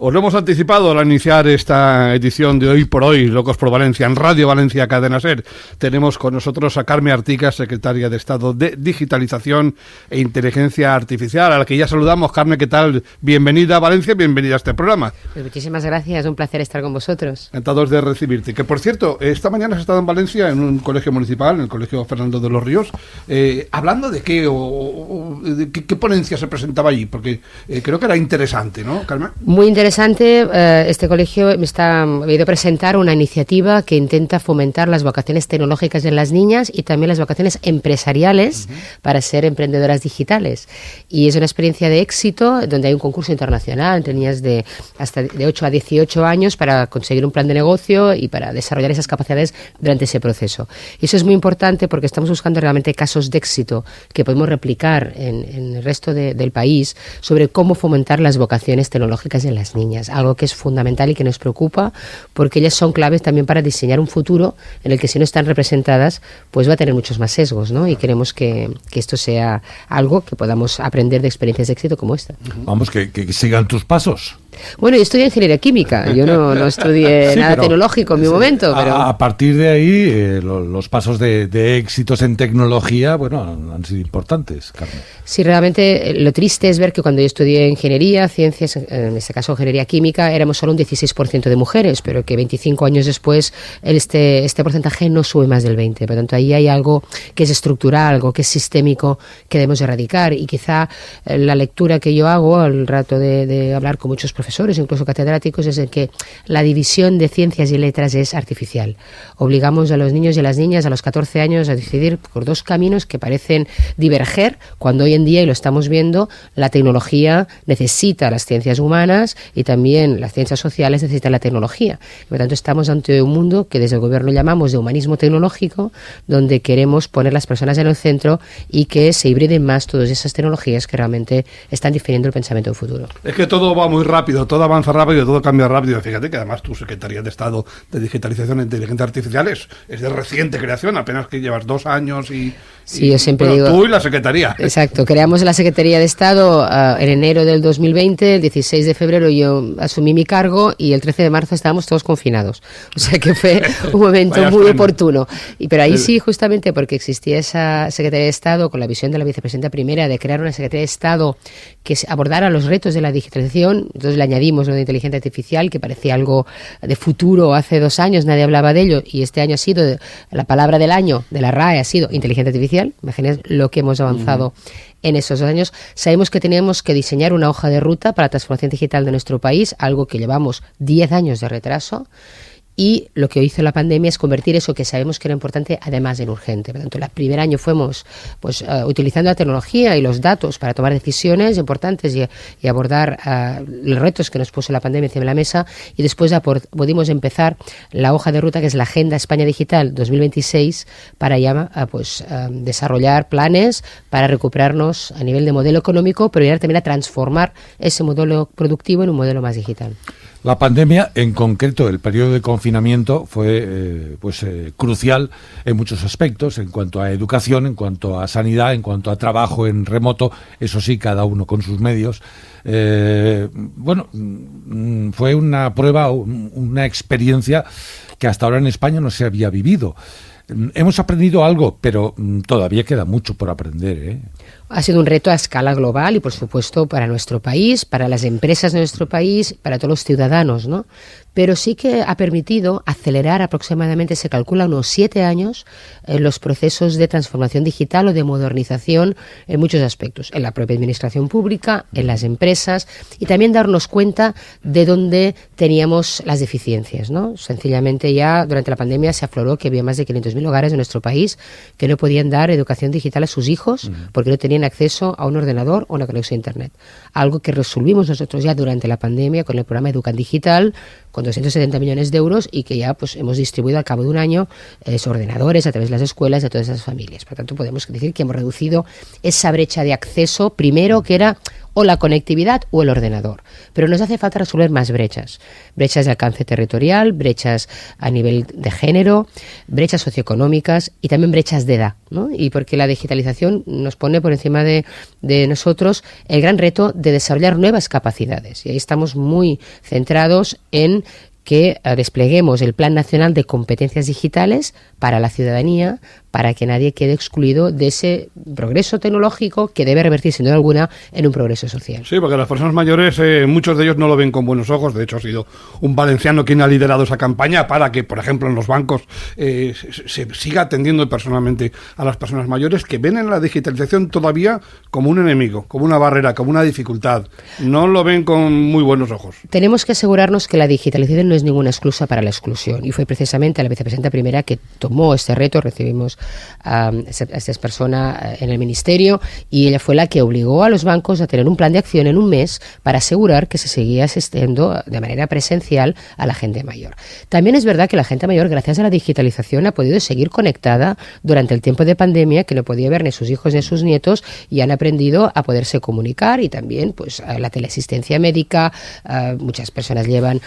Os lo hemos anticipado al iniciar esta edición de Hoy por Hoy, Locos por Valencia, en Radio Valencia Cadena SER. Tenemos con nosotros a Carme Artica, secretaria de Estado de Digitalización e Inteligencia Artificial, a la que ya saludamos. Carme, ¿qué tal? Bienvenida a Valencia, bienvenida a este programa. Pues muchísimas gracias, un placer estar con vosotros. Encantados de recibirte. Que, por cierto, esta mañana has estado en Valencia, en un colegio municipal, en el Colegio Fernando de los Ríos, hablando de qué de qué ponencia se presentaba allí, porque creo que era interesante, ¿no, Carme? Muy interesante. Este colegio ha ido a presentar una iniciativa que intenta fomentar las vocaciones tecnológicas en las niñas y también las vocaciones empresariales para ser emprendedoras digitales. Y es una experiencia de éxito donde hay un concurso internacional entre niñas de 8 a 18 años para conseguir un plan de negocio y para desarrollar esas capacidades durante ese proceso. Y eso es muy importante porque estamos buscando realmente casos de éxito que podemos replicar en el resto del país sobre cómo fomentar las vocaciones tecnológicas en las niñas, algo que es fundamental y que nos preocupa porque ellas son claves también para diseñar un futuro en el que si no están representadas pues va a tener muchos más sesgos, ¿no? Y queremos que esto sea algo que podamos aprender de experiencias de éxito como esta. Vamos, que sigan tus pasos. Bueno, yo estudié ingeniería química, yo no estudié nada tecnológico en mi momento. Pero a partir de ahí, los pasos de éxitos en tecnología, bueno, han sido importantes, Carmen. Sí, realmente lo triste es ver que cuando yo estudié ingeniería, ciencias, en este caso ingeniería química, éramos solo un 16% de mujeres, pero que 25 años después este porcentaje no sube más del 20%. Por lo tanto, ahí hay algo que es estructural, algo que es sistémico, que debemos erradicar. Y quizá la lectura que yo hago al rato de hablar con muchos profesores, incluso catedráticos, es el que la división de ciencias y letras es artificial. Obligamos a los niños y a las niñas a los 14 años a decidir por dos caminos que parecen diverger, cuando hoy en día, y lo estamos viendo, la tecnología necesita las ciencias humanas y también las ciencias sociales necesitan la tecnología. Por lo tanto, estamos ante un mundo que desde el gobierno llamamos de humanismo tecnológico, donde queremos poner las personas en el centro y que se hibriden más todas esas tecnologías que realmente están definiendo el pensamiento del futuro. Es que todo va muy rápido, todo avanza rápido, todo cambia rápido. Fíjate que además tu Secretaría de Estado de Digitalización e Inteligencia Artificial es de reciente creación, apenas que llevas 2 años y... Sí, yo siempre digo... Tú y la Secretaría. Exacto, creamos la Secretaría de Estado en enero del 2020, el 16 de febrero yo asumí mi cargo y el 13 de marzo estábamos todos confinados. O sea que fue un momento muy oportuno. Pero ahí sí, justamente porque existía esa Secretaría de Estado con la visión de la vicepresidenta primera de crear una Secretaría de Estado que abordara los retos de la digitalización, entonces le añadimos lo de inteligencia artificial, que parecía algo de futuro hace 2 años, nadie hablaba de ello, y este año ha sido, la palabra del año de la RAE ha sido inteligencia artificial. Imagínense lo que hemos avanzado en esos 2 años. Sabemos que teníamos que diseñar una hoja de ruta para la transformación digital de nuestro país, algo que llevamos 10 años de retraso. Y lo que hizo la pandemia es convertir eso que sabemos que era importante, además en urgente. Por lo tanto, el primer año fuimos utilizando la tecnología y los datos para tomar decisiones importantes y abordar los retos que nos puso la pandemia encima de la mesa. Y después pudimos empezar la hoja de ruta, que es la Agenda España Digital 2026, para ya desarrollar planes para recuperarnos a nivel de modelo económico, pero llegar también a transformar ese modelo productivo en un modelo más digital. La pandemia, en concreto el periodo de confinamiento, fue crucial en muchos aspectos, en cuanto a educación, en cuanto a sanidad, en cuanto a trabajo en remoto, eso sí, cada uno con sus medios. Fue una prueba, una experiencia que hasta ahora en España no se había vivido. Hemos aprendido algo, pero todavía queda mucho por aprender, ¿eh? Ha sido un reto a escala global y, por supuesto, para nuestro país, para las empresas de nuestro país, para todos los ciudadanos, ¿no? Pero sí que ha permitido acelerar aproximadamente, se calcula, unos 7 años los procesos de transformación digital o de modernización en muchos aspectos, en la propia administración pública, en las empresas, y también darnos cuenta de dónde teníamos las deficiencias, ¿no? Sencillamente ya durante la pandemia se afloró que había más de 500.000 hogares de nuestro país que no podían dar educación digital a sus hijos porque no tenían acceso a un ordenador o una conexión a Internet. Algo que resolvimos nosotros ya durante la pandemia con el programa Educan Digital, con 270 millones de euros, y que ya hemos distribuido al cabo de un año ordenadores a través de las escuelas de todas esas familias. Por tanto, podemos decir que hemos reducido esa brecha de acceso, primero, que era o la conectividad o el ordenador. Pero nos hace falta resolver más brechas. Brechas de alcance territorial, brechas a nivel de género, brechas socioeconómicas y también brechas de edad, ¿no? Y porque la digitalización nos pone por encima de nosotros el gran reto de desarrollar nuevas capacidades. Y ahí estamos muy centrados en que despleguemos el Plan Nacional de Competencias Digitales para la ciudadanía, para que nadie quede excluido de ese progreso tecnológico que debe revertirse, sin duda alguna, en un progreso social. Sí, porque las personas mayores, muchos de ellos no lo ven con buenos ojos. De hecho, ha sido un valenciano quien ha liderado esa campaña para que, por ejemplo, en los bancos se siga atendiendo personalmente a las personas mayores, que ven en la digitalización todavía como un enemigo, como una barrera, como una dificultad. No lo ven con muy buenos ojos. Tenemos que asegurarnos que la digitalización no es ninguna excusa para la exclusión. Y fue precisamente la vicepresidenta primera que tomó este reto. Recibimos a esta persona en el ministerio y ella fue la que obligó a los bancos a tener un plan de acción en un mes para asegurar que se seguía asistiendo de manera presencial a la gente mayor. También es verdad que la gente mayor, gracias a la digitalización, ha podido seguir conectada durante el tiempo de pandemia, que no podía ver ni sus hijos ni sus nietos, y han aprendido a poderse comunicar. Y también pues la teleasistencia médica, muchas personas llevan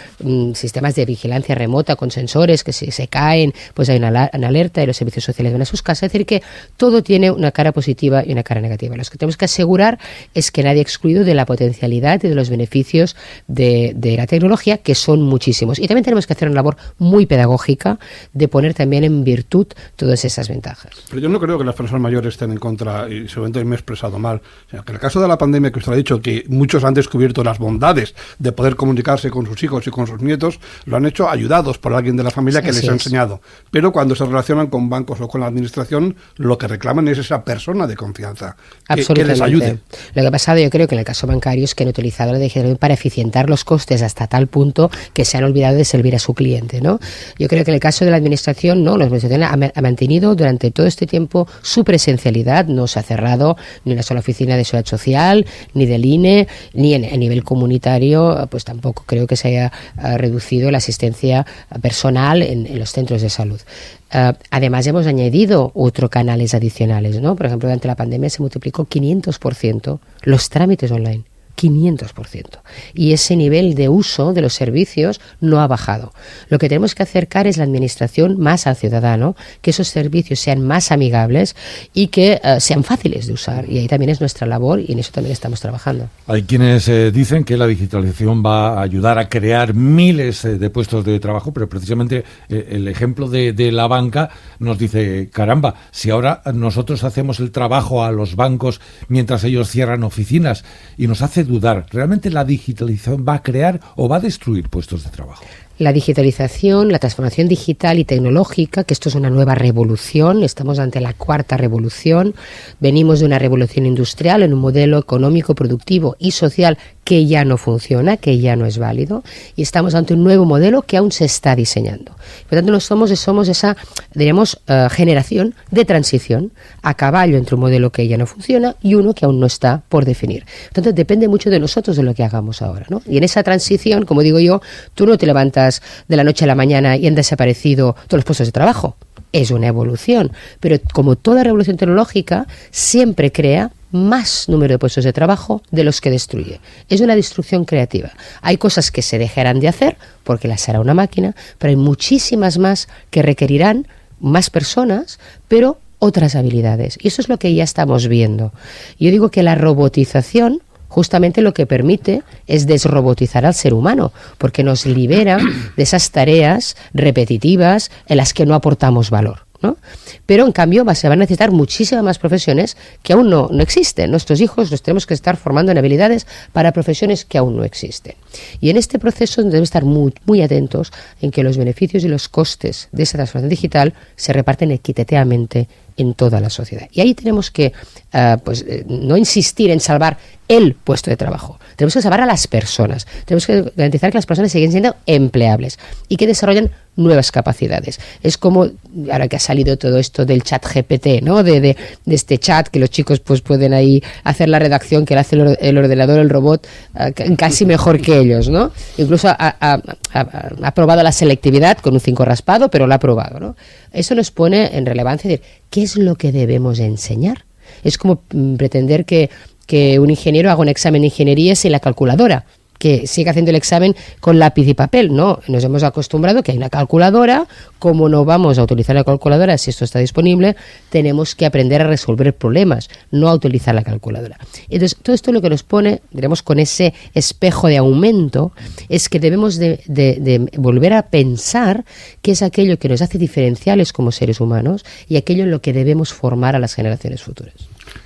sistemas de vigilancia remota con sensores que si se caen pues hay una alerta y los servicios sociales van a sus casas. Es decir, que todo tiene una cara positiva y una cara negativa. Lo que tenemos que asegurar es que nadie excluido de la potencialidad y de los beneficios de la tecnología, que son muchísimos. Y también tenemos que hacer una labor muy pedagógica de poner también en virtud todas esas ventajas. Pero yo no creo que las personas mayores estén en contra, y seguramente me he expresado mal, sino que en el caso de la pandemia, que usted ha dicho que muchos han descubierto las bondades de poder comunicarse con sus hijos y con sus nietos, lo han hecho ayudados por alguien de la familia que les ha enseñado. Pero cuando se relacionan con bancos o con la administración, lo que reclaman es esa persona de confianza que les ayude. Lo que ha pasado, yo creo que en el caso bancario, es que han utilizado la digitalización para eficientar los costes hasta tal punto que se han olvidado de servir a su cliente, ¿no? Yo creo que en el caso de la administración, no, la administración ha mantenido durante todo este tiempo su presencialidad. No se ha cerrado ni una sola oficina de seguridad social, ni del INE, ni a nivel comunitario, pues tampoco creo que se haya reducido la asistencia personal en los centros de salud. Además, hemos añadido otros canales adicionales, ¿no? Por ejemplo, durante la pandemia se multiplicó 500% los trámites online. 500%. Y ese nivel de uso de los servicios no ha bajado. Lo que tenemos que acercar es la administración más al ciudadano, que esos servicios sean más amigables y que sean fáciles de usar. Y ahí también es nuestra labor y en eso también estamos trabajando. Hay quienes dicen que la digitalización va a ayudar a crear miles de puestos de trabajo, pero precisamente el ejemplo de la banca nos dice, caramba, si ahora nosotros hacemos el trabajo a los bancos mientras ellos cierran oficinas y nos hace dudar, ¿realmente la digitalización va a crear o va a destruir puestos de trabajo? La digitalización, la transformación digital y tecnológica, que esto es una nueva revolución, estamos ante la cuarta revolución, venimos de una revolución industrial en un modelo económico, productivo y social que ya no funciona, que ya no es válido, y estamos ante un nuevo modelo que aún se está diseñando. Por tanto, somos esa, diríamos, generación de transición a caballo entre un modelo que ya no funciona y uno que aún no está por definir. Por tanto, depende mucho de nosotros de lo que hagamos ahora, ¿no? Y en esa transición, como digo yo, tú no te levantas de la noche a la mañana y han desaparecido todos los puestos de trabajo. Es una evolución, pero como toda revolución tecnológica, siempre crea más número de puestos de trabajo de los que destruye. Es una destrucción creativa. Hay cosas que se dejarán de hacer porque las hará una máquina, pero hay muchísimas más que requerirán más personas, pero otras habilidades. Y eso es lo que ya estamos viendo. Yo digo que la robotización justamente lo que permite es desrobotizar al ser humano, porque nos libera de esas tareas repetitivas en las que no aportamos valor, ¿no? Pero en cambio se van a necesitar muchísimas más profesiones que aún no existen. Nuestros hijos los tenemos que estar formando en habilidades para profesiones que aún no existen. Y en este proceso debemos estar muy, muy atentos en que los beneficios y los costes de esa transformación digital se reparten equitativamente en toda la sociedad. Y ahí tenemos que no insistir en salvar el puesto de trabajo. Tenemos que salvar a las personas. Tenemos que garantizar que las personas siguen siendo empleables y que desarrollen nuevas capacidades. Es como, ahora que ha salido todo esto del chat GPT, ¿no? De este chat que los chicos pues pueden ahí hacer la redacción que le hace el ordenador, el robot, casi mejor que ellos, ¿no? Incluso ha probado la selectividad con un 5 raspado, pero lo ha probado, ¿no? Eso nos pone en relevancia decir, ¿qué es lo que debemos enseñar? Es como pretender que que un ingeniero haga un examen de ingeniería sin la calculadora, que siga haciendo el examen con lápiz y papel. No, nos hemos acostumbrado que hay una calculadora. Como no vamos a utilizar la calculadora si esto está disponible, tenemos que aprender a resolver problemas, no a utilizar la calculadora. Entonces, todo esto lo que nos pone, diremos, con ese espejo de aumento, es que debemos de volver a pensar qué es aquello que nos hace diferenciales como seres humanos y aquello en lo que debemos formar a las generaciones futuras.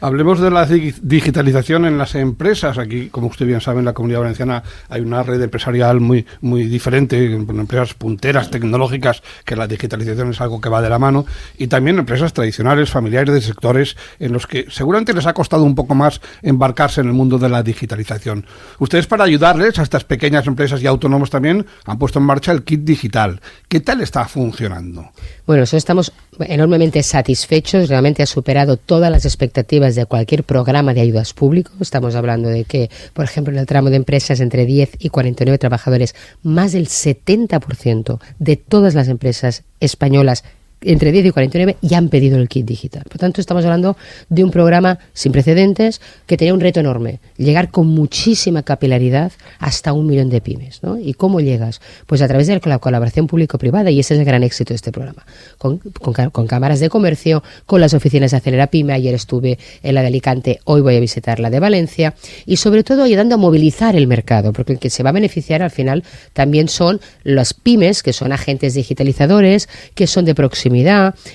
Hablemos de la digitalización en las empresas. Aquí, como usted bien sabe, en la Comunidad Valenciana hay una red empresarial muy diferente, con empresas punteras tecnológicas, que la digitalización es algo que va de la mano, y también empresas tradicionales, familiares, de sectores en los que seguramente les ha costado un poco más embarcarse en el mundo de la digitalización. Ustedes, para ayudarles a estas pequeñas empresas y autónomos también, han puesto en marcha el kit digital. ¿Qué tal está funcionando? Bueno, nosotros estamos enormemente satisfechos, realmente ha superado todas las expectativas de cualquier programa de ayudas público. Estamos hablando de que, por ejemplo, en el tramo de empresas entre 10 y 49 trabajadores, más del 70% de todas las empresas españolas entre 10 y 49 ya han pedido el kit digital. Por tanto, estamos hablando de un programa sin precedentes que tenía un reto enorme, llegar con muchísima capilaridad hasta 1 millón de pymes, ¿no? ¿Y cómo llegas? Pues a través de la colaboración público-privada, y ese es el gran éxito de este programa. Con cámaras de comercio, con las oficinas de Acelera Pyme. Ayer estuve en la de Alicante, hoy voy a visitar la de Valencia, y sobre todo ayudando a movilizar el mercado, porque el que se va a beneficiar al final también son las pymes, que son agentes digitalizadores, que son de proximidad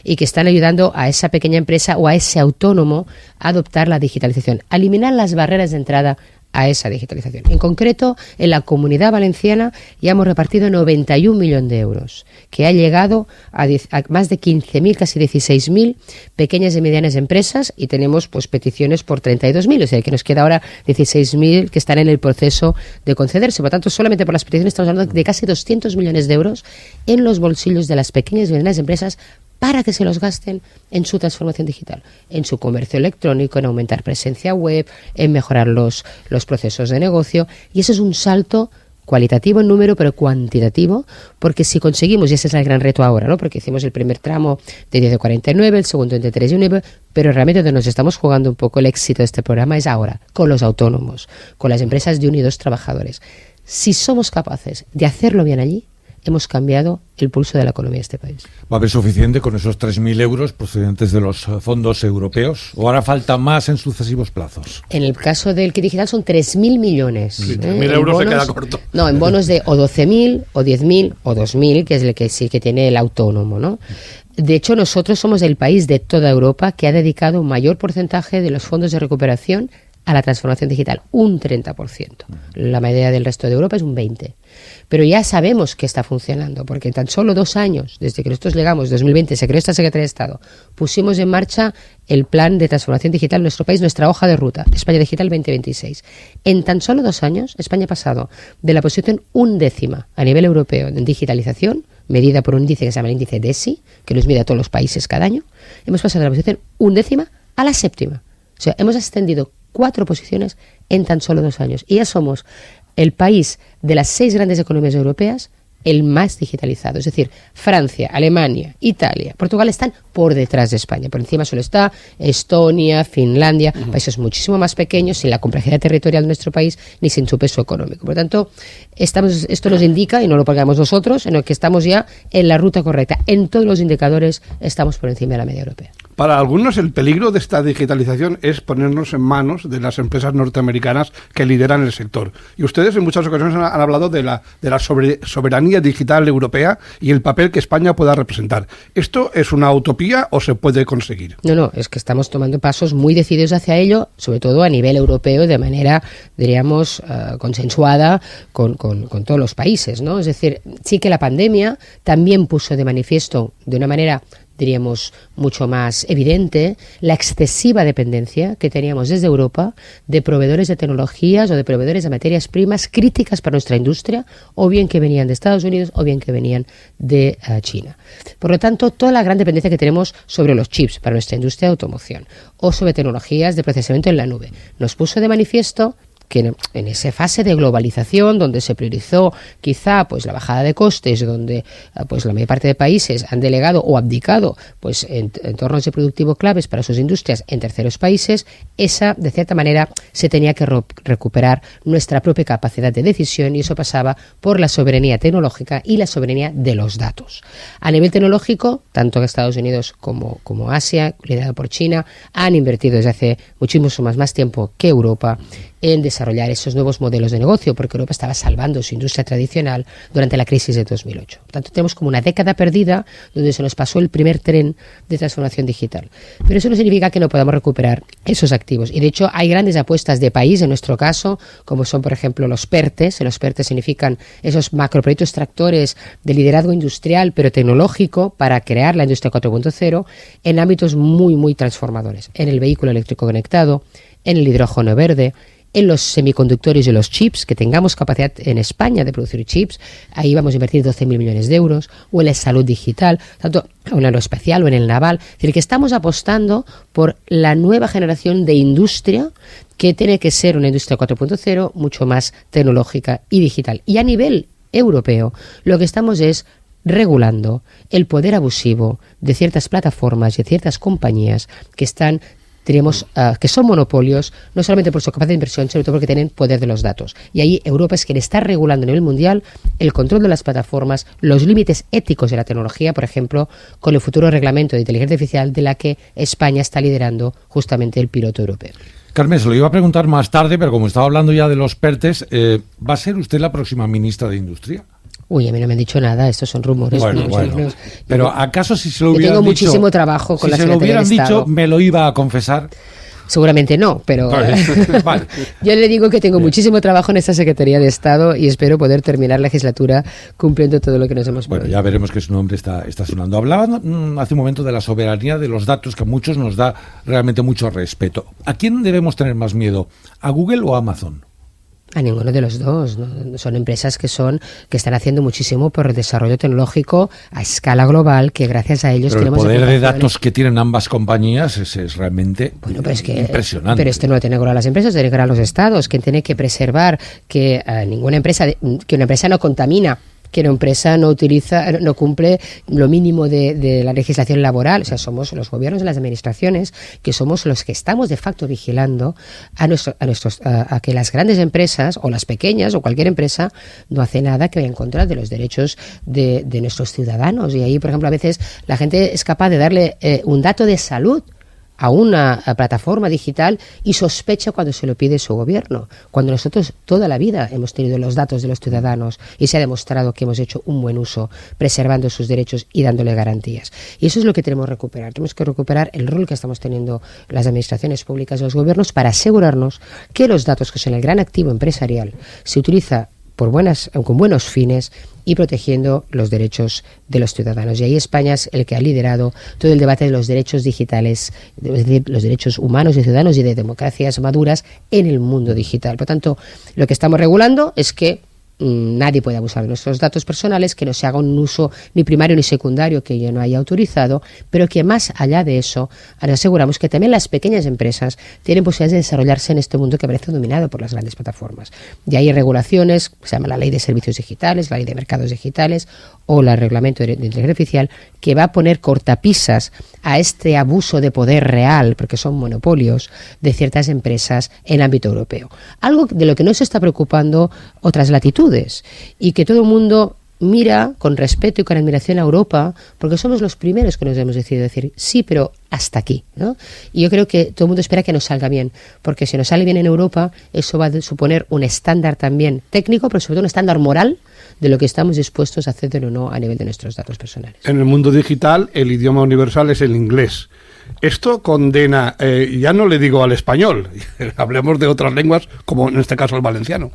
y que están ayudando a esa pequeña empresa o a ese autónomo a adoptar la digitalización, a eliminar las barreras de entrada a esa digitalización. En concreto, en la Comunidad Valenciana ya hemos repartido 91 millones de euros, que ha llegado a más de 15.000, casi 16.000 pequeñas y medianas empresas, y tenemos pues peticiones por 32.000, o sea que nos queda ahora 16.000 que están en el proceso de concederse. Por lo tanto, solamente por las peticiones estamos hablando de casi 200 millones de euros en los bolsillos de las pequeñas y medianas empresas, para que se los gasten en su transformación digital, en su comercio electrónico, en aumentar presencia web, en mejorar los procesos de negocio. Y eso es un salto cualitativo en número, pero cuantitativo, porque si conseguimos, y ese es el gran reto ahora, ¿no? Porque hicimos el primer tramo de 10 a 49, el segundo entre 3 y 9, pero realmente donde nos estamos jugando un poco el éxito de este programa es ahora, con los autónomos, con las empresas de 1 y 2 trabajadores. Si somos capaces de hacerlo bien allí, hemos cambiado el pulso de la economía de este país. ¿Va a haber suficiente con esos 3.000 euros procedentes de los fondos europeos? ¿O hará falta más en sucesivos plazos? En el caso del kit digital son 3.000 millones. Sí, 3.000 euros bonos, se queda corto. No, en bonos de o 12.000, o 10.000, o 2.000, que es el que sí que tiene el autónomo, ¿no? De hecho, nosotros somos el país de toda Europa que ha dedicado un mayor porcentaje de los fondos de recuperación a la transformación digital, un 30%. La mayoría del resto de Europa es un 20%. Pero ya sabemos que está funcionando, porque en tan solo 2 años, desde que nosotros llegamos, 2020, se creó esta Secretaría de Estado, pusimos en marcha el plan de transformación digital en nuestro país, nuestra hoja de ruta, España Digital 2026. En tan solo 2 años, España ha pasado de la posición 1ª a nivel europeo en digitalización, medida por un índice que se llama el índice DESI, que nos mide a todos los países cada año, hemos pasado de la posición 1ª a la 7ª. O sea, hemos ascendido 4 posiciones en tan solo 2 años. Y ya somos el país de las 6 grandes economías europeas el más digitalizado. Es decir, Francia, Alemania, Italia, Portugal están por detrás de España. Por encima solo está Estonia, Finlandia, países muchísimo más pequeños, sin la complejidad territorial de nuestro país, ni sin su peso económico. Por lo tanto, esto nos indica, y no lo pagamos nosotros, en lo que estamos ya en la ruta correcta. En todos los indicadores estamos por encima de la media europea. Para algunos el peligro de esta digitalización es ponernos en manos de las empresas norteamericanas que lideran el sector. Y ustedes en muchas ocasiones han hablado de la soberanía digital europea y el papel que España pueda representar. ¿Esto es una utopía o se puede conseguir? No, es que estamos tomando pasos muy decididos hacia ello, sobre todo a nivel europeo, de manera, diríamos, consensuada con todos los países, ¿no? Es decir, sí que la pandemia también puso de manifiesto de una manera, diríamos, mucho más evidente, la excesiva dependencia que teníamos desde Europa de proveedores de tecnologías o de proveedores de materias primas críticas para nuestra industria, o bien que venían de Estados Unidos o bien que venían de China. Por lo tanto, toda la gran dependencia que tenemos sobre los chips para nuestra industria de automoción o sobre tecnologías de procesamiento en la nube nos puso de manifiesto que en esa fase de globalización donde se priorizó quizá pues la bajada de costes, donde pues la mayor parte de países han delegado o abdicado pues entornos de productivo claves para sus industrias en terceros países, esa de cierta manera se tenía que recuperar nuestra propia capacidad de decisión, y eso pasaba por la soberanía tecnológica y la soberanía de los datos. A nivel tecnológico, tanto Estados Unidos como Asia, liderado por China, han invertido desde hace muchísimo más tiempo que Europa en desarrollar esos nuevos modelos de negocio, porque Europa estaba salvando su industria tradicional durante la crisis de 2008. Por tanto, tenemos como una década perdida donde se nos pasó el primer tren de transformación digital. Pero eso no significa que no podamos recuperar esos activos. Y de hecho, hay grandes apuestas de país, en nuestro caso, como son, por ejemplo, los PERTES. Los PERTES significan esos macroproyectos tractores de liderazgo industrial, pero tecnológico, para crear la industria 4.0 en ámbitos muy, muy transformadores. En el vehículo eléctrico conectado, en el hidrógeno verde, en los semiconductores y los chips, que tengamos capacidad en España de producir chips, ahí vamos a invertir 12.000 millones de euros, o en la salud digital, tanto en el aeroespacial o en el naval. Es decir, que estamos apostando por la nueva generación de industria, que tiene que ser una industria 4.0 mucho más tecnológica y digital. Y a nivel europeo, lo que estamos es regulando el poder abusivo de ciertas plataformas y de ciertas compañías que que son monopolios, no solamente por su capacidad de inversión, sino porque tienen poder de los datos. Y ahí Europa es quien está regulando a nivel mundial el control de las plataformas, los límites éticos de la tecnología, por ejemplo, con el futuro reglamento de inteligencia artificial de la que España está liderando justamente el piloto europeo. Carmen, se lo iba a preguntar más tarde, pero como estaba hablando ya de los PERTES, ¿va a ser usted la próxima ministra de Industria? Uy, a mí no me han dicho nada, estos son rumores. Bueno. Pero ¿acaso si se lo hubieran dicho... Tengo dicho, muchísimo trabajo con la Secretaría de Estado. Si se lo hubieran dicho, ¿me lo iba a confesar? Seguramente no, pero vale. Yo le digo que tengo muchísimo trabajo en esta Secretaría de Estado y espero poder terminar la legislatura cumpliendo todo lo que nos hemos propuesto. Bueno, ya veremos que su nombre está sonando. Hablaban hace un momento de la soberanía de los datos, que a muchos nos da realmente mucho respeto. ¿A quién debemos tener más miedo? ¿A Google o a Amazon? A ninguno de los dos, ¿no? Son empresas que están haciendo muchísimo por el desarrollo tecnológico a escala global, que gracias a ellos tenemos... El poder de datos que tienen ambas compañías es realmente impresionante. Pero esto no lo tienen que lograr las empresas, lo tienen que lograr los estados, que tiene que preservar que una empresa no contamina, que una empresa no cumple lo mínimo de la legislación laboral. O sea, somos los gobiernos y las administraciones que somos los que estamos de facto vigilando a que las grandes empresas o las pequeñas o cualquier empresa no hace nada que vaya en contra de los derechos de nuestros ciudadanos. Y ahí, por ejemplo, a veces la gente es capaz de darle un dato de salud a una plataforma digital y sospecha cuando se lo pide su gobierno, cuando nosotros toda la vida hemos tenido los datos de los ciudadanos y se ha demostrado que hemos hecho un buen uso preservando sus derechos y dándole garantías. Y eso es lo que tenemos que recuperar. Tenemos que recuperar el rol que estamos teniendo las administraciones públicas y los gobiernos para asegurarnos que los datos, que son el gran activo empresarial, se utiliza con buenos fines y protegiendo los derechos de los ciudadanos. Y ahí España es el que ha liderado todo el debate de los derechos digitales, es decir, los derechos humanos y ciudadanos y de democracias maduras en el mundo digital. Por tanto, lo que estamos regulando es que nadie puede abusar de nuestros datos personales, que no se haga un uso ni primario ni secundario que yo no haya autorizado, pero que más allá de eso nos aseguramos que también las pequeñas empresas tienen posibilidades de desarrollarse en este mundo que parece dominado por las grandes plataformas. Y hay regulaciones, se llama la Ley de Servicios Digitales, la Ley de Mercados Digitales o el Reglamento de Inteligencia Artificial, que va a poner cortapisas a este abuso de poder real, porque son monopolios de ciertas empresas en el ámbito europeo. Algo de lo que no se está preocupando otras latitudes, y que todo el mundo mira con respeto y con admiración a Europa, porque somos los primeros que nos hemos decidido decir sí, pero hasta aquí, ¿no? Y yo creo que todo el mundo espera que nos salga bien, porque si nos sale bien en Europa, eso va a suponer un estándar también técnico, pero sobre todo un estándar moral de lo que estamos dispuestos a hacer o no a nivel de nuestros datos personales. En el mundo digital, el idioma universal es el inglés. Esto condena, ya no le digo al español, hablemos de otras lenguas, como en este caso el valenciano.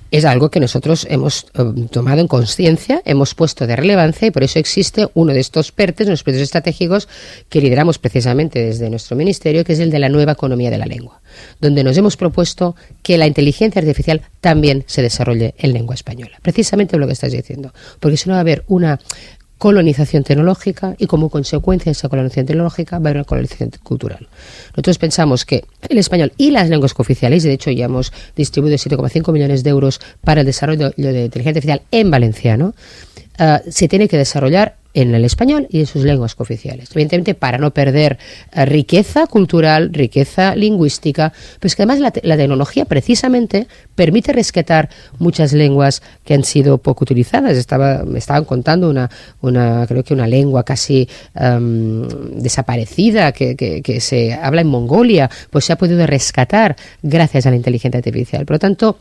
Es algo que nosotros hemos tomado en conciencia, hemos puesto de relevancia, y por eso existe uno de estos PERTES, unos proyectos estratégicos que lideramos precisamente desde nuestro ministerio, que es el de la nueva economía de la lengua, donde nos hemos propuesto que la inteligencia artificial también se desarrolle en lengua española. Precisamente lo que estás diciendo, porque si no va a haber una colonización tecnológica y como consecuencia de esa colonización tecnológica va a haber una colonización cultural. Nosotros pensamos que el español y las lenguas cooficiales, de hecho ya hemos distribuido 7,5 millones de euros para el desarrollo de inteligencia artificial en valenciano, se tiene que desarrollar en el español y en sus lenguas cooficiales. Evidentemente, para no perder riqueza cultural, riqueza lingüística, pues que además la tecnología precisamente permite rescatar muchas lenguas que han sido poco utilizadas. Me estaban contando creo que una lengua casi desaparecida que se habla en Mongolia, pues se ha podido rescatar gracias a la inteligencia artificial. Por lo tanto,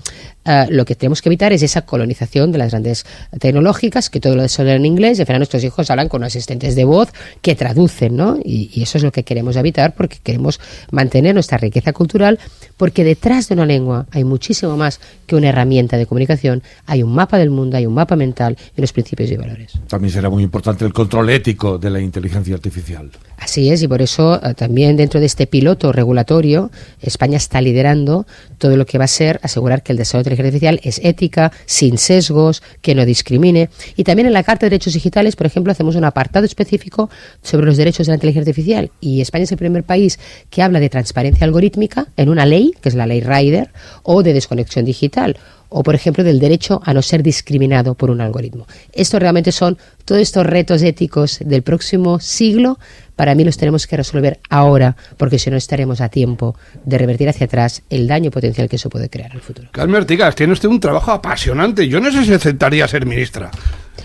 lo que tenemos que evitar es esa colonización de las grandes tecnológicas, que todo lo desarrollan en inglés, y al final nuestros hijos hablan con asistentes de voz que traducen, ¿no? Y eso es lo que queremos evitar, porque queremos mantener nuestra riqueza cultural, porque detrás de una lengua hay muchísimo más que una herramienta de comunicación, hay un mapa del mundo, hay un mapa mental y los principios y valores. También será muy importante el control ético de la inteligencia artificial. Así es, y por eso también dentro de este piloto regulatorio, España está liderando todo lo que va a ser asegurar que el desarrollo de la inteligencia artificial es ética, sin sesgos, que no discrimine. Y también en la Carta de Derechos Digitales, por ejemplo, hacemos un apartado específico sobre los derechos de la inteligencia artificial. Y España es el primer país que habla de transparencia algorítmica en una ley, que es la ley Rider, o de desconexión digital, o por ejemplo del derecho a no ser discriminado por un algoritmo. Estos realmente son todos estos retos éticos del próximo siglo. Para mí los tenemos que resolver ahora, porque si no estaremos a tiempo de revertir hacia atrás el daño potencial que eso puede crear en el futuro. Carmen Artigas, tiene usted un trabajo apasionante. Yo no sé si aceptaría ser ministra.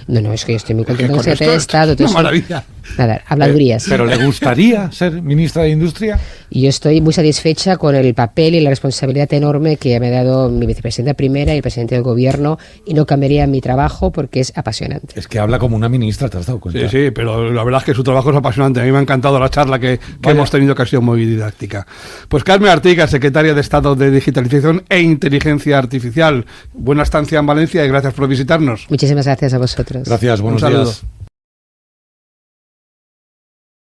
No, es que yo estoy muy contento con el secretario de Estado. Una maravilla. Nada, habladurías. ¿Pero le gustaría ser ministra de Industria? Y yo estoy muy satisfecha con el papel y la responsabilidad enorme que me ha dado mi vicepresidenta primera y el presidente del gobierno, y no cambiaría mi trabajo porque es apasionante. Es que habla como una ministra, ¿te has dado cuenta? Sí, pero la verdad es que su trabajo es apasionante. A mí me ha encantado la charla que hemos tenido, que ha sido muy didáctica. Pues Carmen Artigas, secretaria de Estado de Digitalización e Inteligencia Artificial. Buena estancia en Valencia y gracias por visitarnos. Muchísimas gracias a vosotros. Gracias, buenos días.